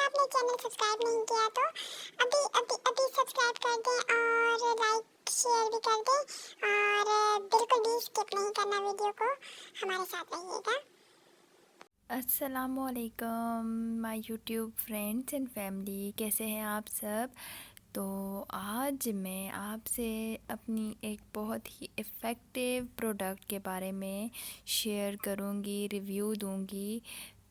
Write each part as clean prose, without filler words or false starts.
आपने channel subscribe नहीं किया तो अभी अभी अभी सब्सक्राइब कर दें और लाइक शेयर भी कर दें और बिल्कुल भी स्किप नहीं करना वीडियो को। हमारे साथ रहिएगा। अस्सलामुअलैकुम my YouTube friends and family, कैसे हैं आप सब। तो आज मैं आपसे अपनी एक बहुत ही इफ़ेक्टिव प्रोडक्ट के बारे में शेयर करूंगी, रिव्यू दूंगी।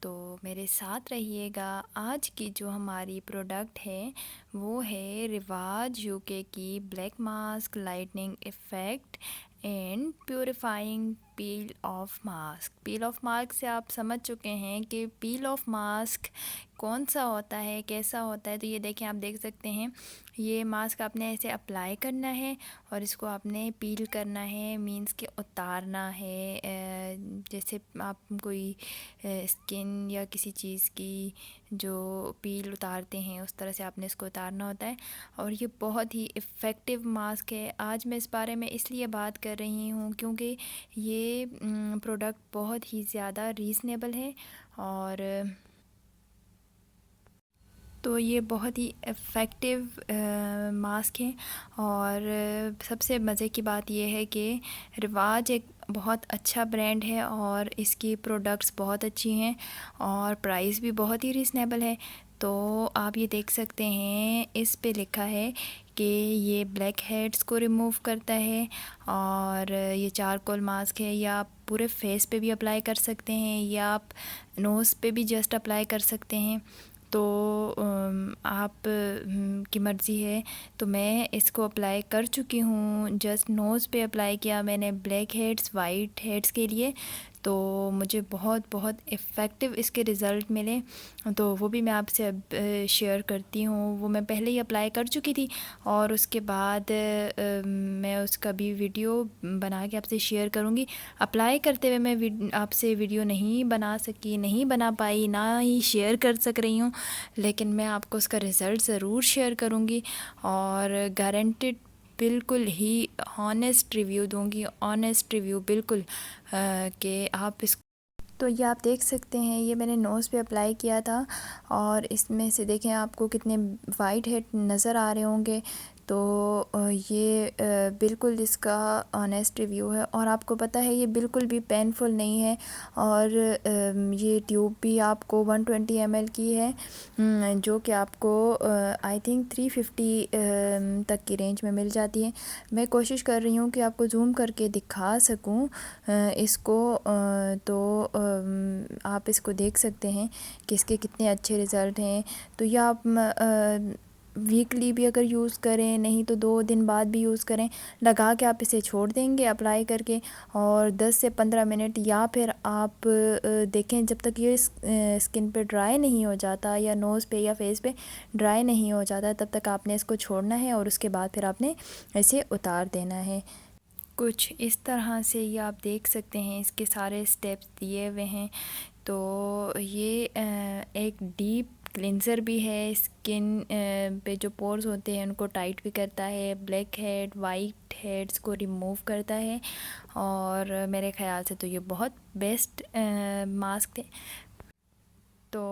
तो मेरे साथ रहिएगा। आज की जो हमारी प्रोडक्ट है वो है रिवाज यूके की black mask lightning effect and purifying peel of mask. Peel of mask से आप समझ चुके हैं कि पील ऑफ मास्क कौन सा होता है, कैसा होता है। तो ये देखें, आप देख सकते हैं ये मास्क आपने ऐसे अप्लाई करना है और इसको आपने पील करना है, मींस के उतारना है। जैसे आप कोई स्किन या किसी चीज़ की जो पील उतारते हैं उस तरह से आपने इसको उतारना होता है। और ये बहुत ही इफ़ेक्टिव मास्क है। आज मैं इस बारे में इसलिए बात कर रही हूँ क्योंकि ये प्रोडक्ट बहुत ही ज़्यादा रीज़नेबल है। और तो ये बहुत ही इफ़ेक्टिव मास्क है। और सबसे मज़े की बात यह है कि रिवाज एक बहुत अच्छा ब्रांड है और इसकी प्रोडक्ट्स बहुत अच्छी हैं और प्राइस भी बहुत ही रीज़नेबल है। तो आप ये देख सकते हैं, इस पे लिखा है कि ये ब्लैक हेड्स को रिमूव करता है और ये चारकोल मास्क है। या आप पूरे फेस पे भी अप्लाई कर सकते हैं या आप नोज़ पे भी जस्ट अप्लाई कर सकते हैं। तो आप की मर्ज़ी है। तो मैं इसको अप्लाई कर चुकी हूँ, जस्ट नोज़ पे अप्लाई किया मैंने ब्लैक हेड्स वाइट हेड्स के लिए। तो मुझे बहुत बहुत इफ़ेक्टिव इसके रिज़ल्ट मिले। तो वो भी मैं आपसे अब शेयर करती हूँ। वो मैं पहले ही अप्लाई कर चुकी थी और उसके बाद मैं उसका भी वीडियो बना के आपसे शेयर करूँगी। अप्लाई करते हुए मैं आपसे वीडियो नहीं बना सकी, नहीं बना पाई, ना ही शेयर कर सक रही हूँ, लेकिन मैं आपको उसका रिज़ल्ट ज़रूर शेयर करूँगी और गारंटेड बिल्कुल ही ऑनेस्ट रिव्यू दूँगी। ऑनेस्ट रिव्यू बिल्कुल कि आप इस तो ये आप देख सकते हैं, ये मैंने नोज़ पे अप्लाई किया था और इसमें से देखें आपको कितने वाइट हेड नज़र आ रहे होंगे। तो ये बिल्कुल इसका ऑनेस्ट रिव्यू है। और आपको पता है ये बिल्कुल भी पेनफुल नहीं है। और ये ट्यूब भी आपको 120 ml की है, जो कि आपको आई थिंक 350 तक की रेंज में मिल जाती है। मैं कोशिश कर रही हूँ कि आपको जूम करके दिखा सकूँ इसको। तो आप इसको देख सकते हैं कि इसके कितने अच्छे रिज़ल्ट हैं। तो ये आप वीकली भी अगर यूज़ करें, नहीं तो 2 दिन बाद भी यूज़ करें, लगा के आप इसे छोड़ देंगे अप्लाई करके और 10 से 15 मिनट, या फिर आप देखें जब तक ये स्किन पे ड्राई नहीं हो जाता या नोज़ पे या फेस पे ड्राई नहीं हो जाता, तब तक आपने इसको छोड़ना है और उसके बाद फिर आपने इसे उतार देना है। कुछ इस तरह से ये आप देख सकते हैं, इसके सारे स्टेप्स दिए हुए हैं। तो ये एक डीप क्लिनज़र भी है, स्किन पे जो पोर्स होते हैं उनको टाइट भी करता है, ब्लैक हेड वाइट हेड्स को रिमूव करता है। और मेरे ख़्याल से तो ये बहुत बेस्ट मास्क है। तो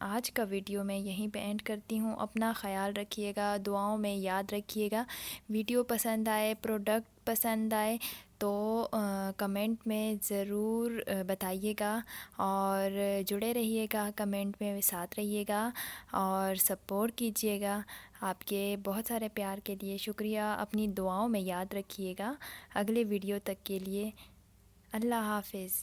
आज का वीडियो मैं यहीं पे एंड करती हूँ। अपना ख़याल रखिएगा, दुआओं में याद रखिएगा। वीडियो पसंद आए, प्रोडक्ट पसंद आए तो कमेंट में ज़रूर बताइएगा और जुड़े रहिएगा, कमेंट में साथ रहिएगा और सपोर्ट कीजिएगा। आपके बहुत सारे प्यार के लिए शुक्रिया। अपनी दुआओं में याद रखिएगा। अगले वीडियो तक के लिए अल्लाह हाफ़िज़।